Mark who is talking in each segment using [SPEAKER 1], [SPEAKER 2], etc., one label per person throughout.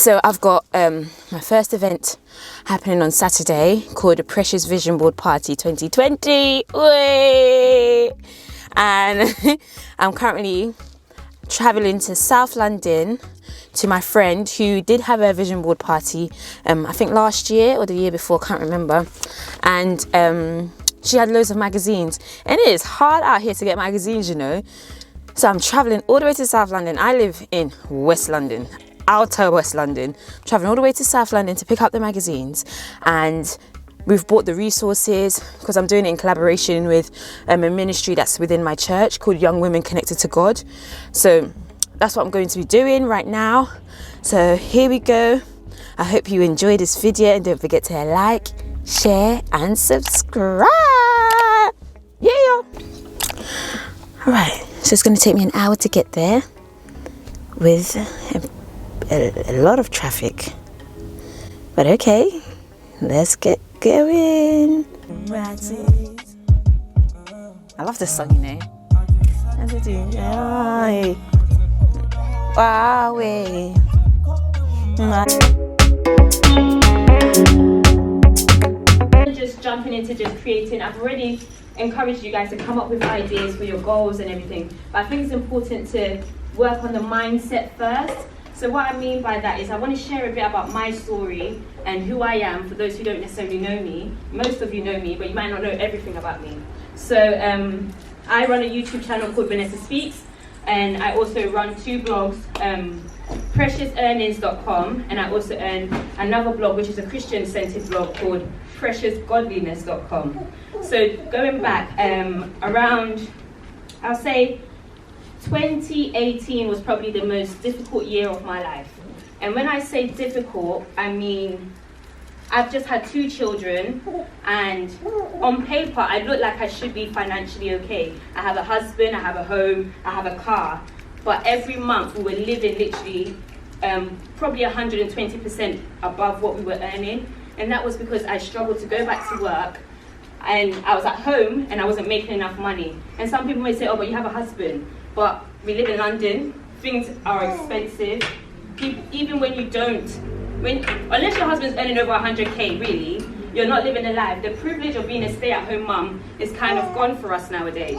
[SPEAKER 1] So I've got my first event happening on Saturday called the Precious Vision Board Party 2020. Way! And I'm currently traveling to South London to my friend who did have a vision board party, I think last year or the year before, can't remember. And she had loads of magazines, and it is hard out here to get magazines, you know. So I'm traveling all the way to South London. I live in West London, outer West London. I'm traveling all the way to South London to pick up the magazines, and we've bought the resources because I'm doing it in collaboration with a ministry that's within my church called Young Women Connected to God. So that's what I'm going to be doing right now. So here we go. I hope you enjoyed this video, and don't forget to like, share and subscribe. Yeah. Alright, so it's going to take me an hour to get there with a lot of traffic. But okay, let's get going. I love this song, you know. Just jumping into just creating. I've already encouraged you guys to come up with ideas for your goals and everything, but I think it's important to work on the mindset first. So what I mean by that is I want to share a bit about my story and who I am for those who don't necessarily know me. Most of you know me, but you might not know everything about me. So I run a YouTube channel called Vanessa Speaks, and I also run two blogs, preciousearnings.com, and I also earn another blog which is a Christian-centered blog called preciousgodliness.com. So going back around, I'll say 2018 was probably the most difficult year of my life. And when I say difficult, I mean I've just had 2 children, and on paper I look like I should be financially okay. I have a husband, I have a home, I have a car, but every month we were living literally probably 120% above what we were earning. And that was because I struggled to go back to work, and I was at home and I wasn't making enough money. And some people may say, oh, but you have a husband. But we live in London, things are expensive. Even when you don't, unless your husband's earning over 100k, really, you're not living a life. The privilege of being a stay-at-home mum is kind of gone for us nowadays.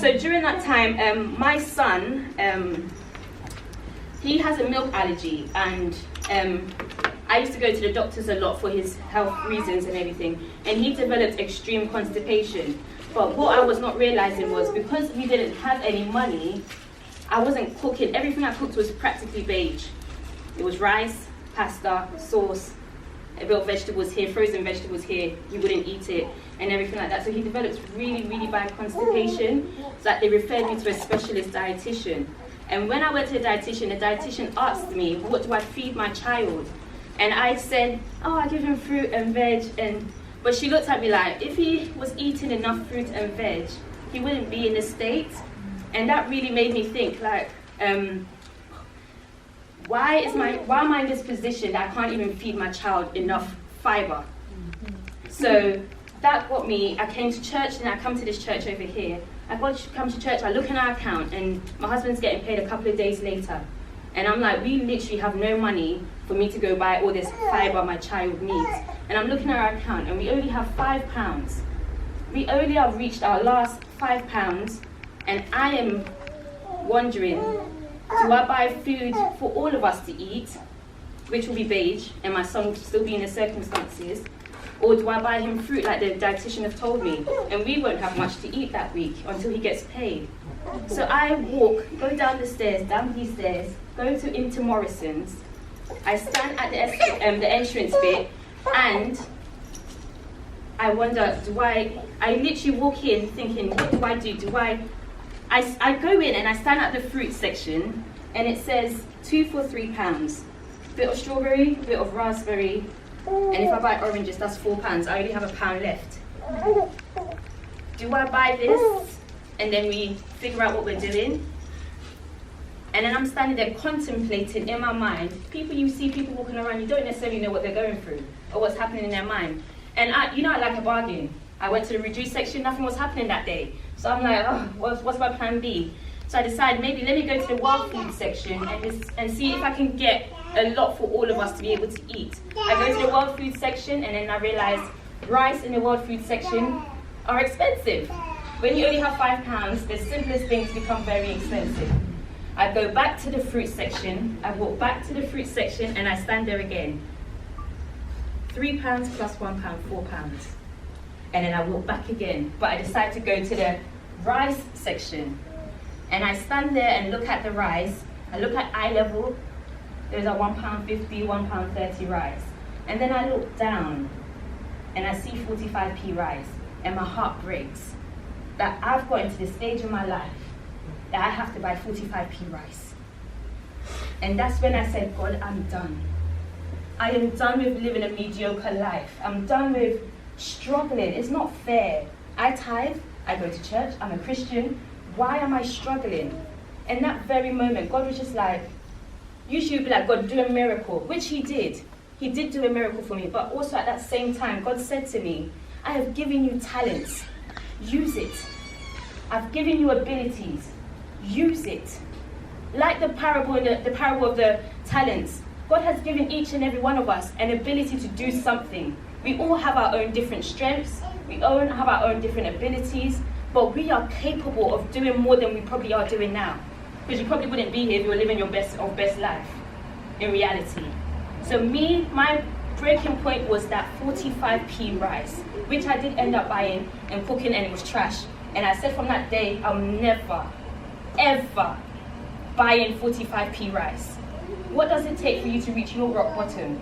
[SPEAKER 1] So during that time, my son, he has a milk allergy, and I used to go to the doctors a lot for his health reasons and everything, and he developed extreme constipation. But what I was not realizing was, because we didn't have any money, I wasn't cooking. Everything I cooked was practically beige. It was rice, pasta, sauce, a bit of vegetables here, frozen vegetables here. He wouldn't eat it, and everything like that. So he developed really, really bad constipation, so that they referred me to a specialist dietitian. And when I went to the dietitian asked me, what do I feed my child? And I said, oh, I give him fruit and veg. But she looked at me like, if he was eating enough fruit and veg, he wouldn't be in the state. And that really made me think, like, why am I in this position that I can't even feed my child enough fiber? So that got me. I came to church, and I come to this church over here. I come to church, I look in our account, and my husband's getting paid a couple of days later. And I'm like, we literally have no money for me to go buy all this fiber my child needs. And I'm looking at our account, and we only have £5. We only have reached our last £5, and I am wondering, do I buy food for all of us to eat, which will be beige, and my son will still be in the circumstances, or do I buy him fruit like the dietitian have told me, and we won't have much to eat that week until he gets paid? So I go down these stairs, go into Morrison's. I stand at the entrance bit, and I wonder, I literally walk in thinking, what do I do? I go in and I stand at the fruit section, and it says 2 for £3. Bit of strawberry, bit of raspberry, and if I buy oranges, that's £4. I only have £1 left. Do I buy this? And then we figure out what we're doing. And then I'm standing there contemplating in my mind. You see people walking around, you don't necessarily know what they're going through or what's happening in their mind. And I like a bargain. I went to the reduced section, nothing was happening that day. So I'm like, oh, what's my plan B? So I decided maybe let me go to the wild food section and see if I can get a lot for all of us to be able to eat. I go to the world food section and then I realize rice in the world food section are expensive. When you only have £5, the simplest things become very expensive. I go back to the fruit section, I walk back to the fruit section and I stand there again. £3 plus £1, £4. And then I walk back again, but I decide to go to the rice section. And I stand there and look at the rice. I look at eye level, there's a £1.50, £1.30 rice. And then I look down and I see 45p rice and my heart breaks. That I've got into the stage in my life that I have to buy 45p rice. And that's when I said, God, I'm done. I am done with living a mediocre life. I'm done with struggling. It's not fair. I tithe, I go to church, I'm a Christian. Why am I struggling? In that very moment, God was just like, usually you'd be like, God, do a miracle, which he did. He did do a miracle for me, but also at that same time, God said to me, I have given you talents, use it. I've given you abilities, use it. Like the parable of the talents, God has given each and every one of us an ability to do something. We all have our own different strengths, we all have our own different abilities, but we are capable of doing more than we probably are doing now. Because you probably wouldn't be here if you were living your best life in reality. So my breaking point was that 45p rice, which I did end up buying and cooking, and it was trash. And I said from that day, I'll never, ever buying 45p rice. What does it take for you to reach your rock bottom?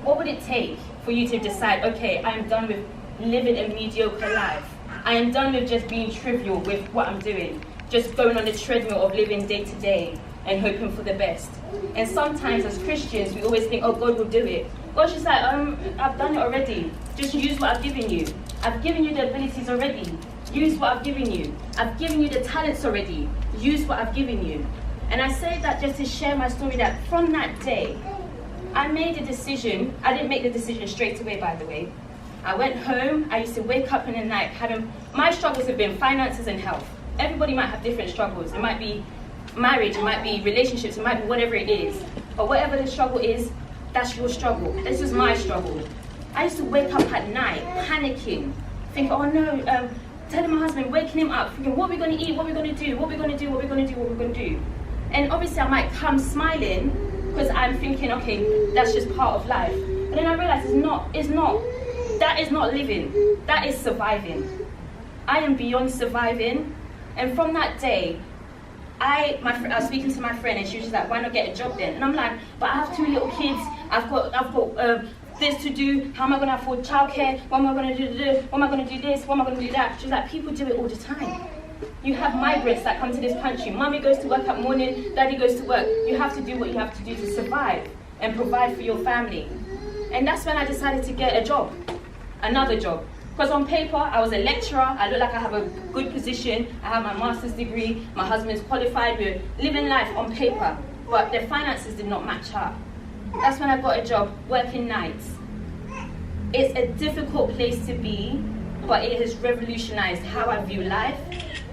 [SPEAKER 1] What would it take for you to decide, okay, I'm done with living a mediocre life. I am done with just being trivial with what I'm doing, just going on the treadmill of living day to day and hoping for the best. And sometimes as Christians, we always think, oh, God will do it. God's just like, I've done it already. Just use what I've given you. I've given you the abilities already. Use what I've given you. I've given you the talents already. Use what I've given you. And I say that just to share my story, that from that day, I made a decision. I didn't make the decision straight away, by the way. I went home. I used to wake up in the night. My struggles have been finances and health. Everybody might have different struggles. It might be marriage, it might be relationships, it might be whatever it is. But whatever the struggle is, that's your struggle. This is my struggle. I used to wake up at night, panicking, thinking, oh no, telling my husband, waking him up, thinking, what are we going to eat, what are we going to do, what are we going to do, what are we going to do, what are we going to do. And obviously I might come smiling because I'm thinking, okay, that's just part of life. And then I realized that is not living, that is surviving. I am beyond surviving. And from that day, I was speaking to my friend and she was just like, why not get a job then? And I'm like, but I have 2 little kids, I've got this to do, how am I going to afford childcare, what am I going to do this, what am I going to do this, what am I going to do that? She's like, people do it all the time. You have migrants that come to this country, mommy goes to work at morning, daddy goes to work. You have to do what you have to do to survive and provide for your family. And that's when I decided to get a job, another job. Because on paper, I was a lecturer, I look like I have a good position, I have my master's degree, my husband's qualified, we're living life on paper, but the finances did not match up. That's when I got a job, working nights. It's a difficult place to be, but it has revolutionized how I view life.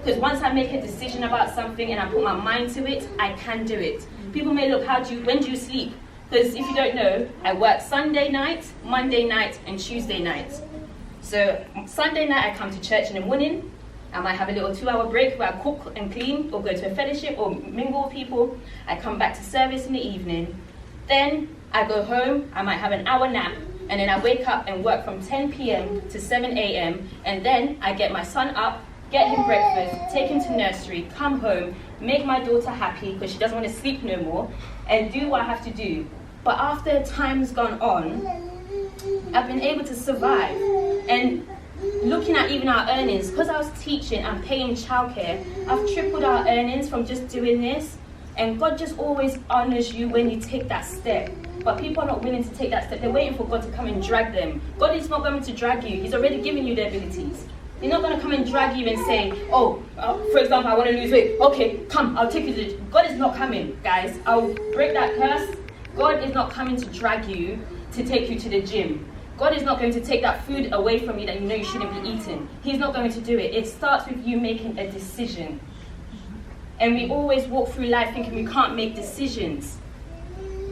[SPEAKER 1] Because once I make a decision about something and I put my mind to it, I can do it. People may look, when do you sleep? Because if you don't know, I work Sunday night, Monday night, and Tuesday night. So Sunday night I come to church in the morning. I might have a little 2-hour break where I cook and clean or go to a fellowship or mingle with people. I come back to service in the evening. Then I go home, I might have an hour nap, and then I wake up and work from 10 p.m. to 7 a.m. And then I get my son up, get him breakfast, take him to nursery, come home, make my daughter happy because she doesn't want to sleep no more, and do what I have to do. But after time's gone on, I've been able to survive. And looking at even our earnings, because I was teaching and paying childcare, I've tripled our earnings from just doing this. And God just always honors you when you take that step. But people are not willing to take that step. They're waiting for God to come and drag them. God is not going to drag you. He's already given you the abilities. He's not going to come and drag you and say, for example, I want to lose weight. Okay, come, I'll take you to the gym. God is not coming, guys. I'll break that curse. God is not coming to drag you to take you to the gym. God is not going to take that food away from you that you know you shouldn't be eating. He's not going to do it. It starts with you making a decision. And we always walk through life thinking we can't make decisions.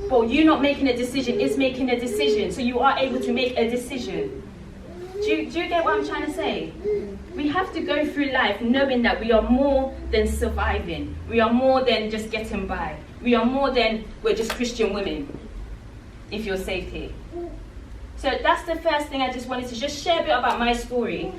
[SPEAKER 1] But you not making a decision is making a decision. So you are able to make a decision. Do you get what I'm trying to say? We have to go through life knowing that we are more than surviving. We are more than just getting by. We are more than we're just Christian women, if you're saved here. So that's the first thing I just wanted to just share a bit about my story.